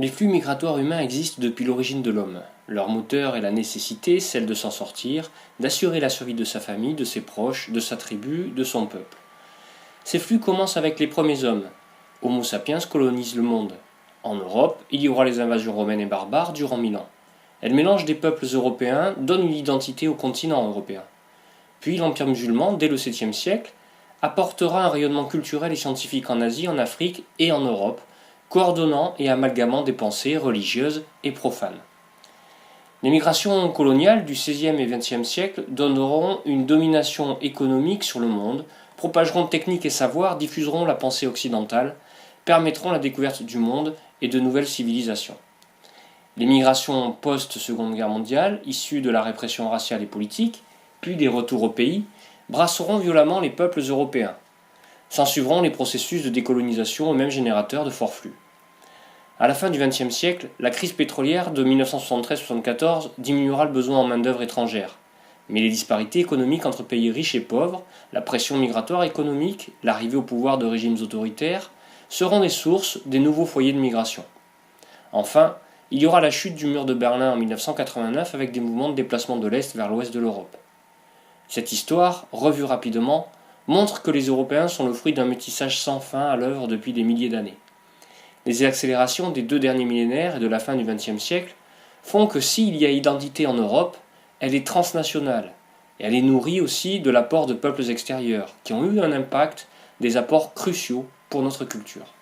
Les flux migratoires humains existent depuis l'origine de l'homme. Leur moteur est la nécessité, celle de s'en sortir, d'assurer la survie de sa famille, de ses proches, de sa tribu, de son peuple. Ces flux commencent avec les premiers hommes. Homo sapiens colonise le monde. En Europe, il y aura les invasions romaines et barbares durant 1000 ans. Elles mélangent des peuples européens, donnent une identité au continent européen. Puis l'Empire musulman, dès le 7e siècle, apportera un rayonnement culturel et scientifique en Asie, en Afrique et en Europe, coordonnant et amalgamant des pensées religieuses et profanes. Les migrations coloniales du XVIe et XXe siècle donneront une domination économique sur le monde, propageront techniques et savoirs, diffuseront la pensée occidentale, permettront la découverte du monde et de nouvelles civilisations. Les migrations post-Seconde Guerre mondiale, issues de la répression raciale et politique, puis des retours au pays, brasseront violemment les peuples européens. S'ensuivront les processus de décolonisation au même générateur de forts flux. À la fin du XXe siècle, la crise pétrolière de 1973-74 diminuera le besoin en main-d'œuvre étrangère. Mais les disparités économiques entre pays riches et pauvres, la pression migratoire économique, l'arrivée au pouvoir de régimes autoritaires, seront des sources des nouveaux foyers de migration. Enfin, il y aura la chute du mur de Berlin en 1989 avec des mouvements de déplacement de l'Est vers l'Ouest de l'Europe. Cette histoire, revue rapidement, montre que les Européens sont le fruit d'un métissage sans fin à l'œuvre depuis des milliers d'années. Les accélérations des 2 derniers millénaires et de la fin du XXe siècle font que s'il y a identité en Europe, elle est transnationale, et elle est nourrie aussi de l'apport de peuples extérieurs, qui ont eu un impact, des apports cruciaux pour notre culture.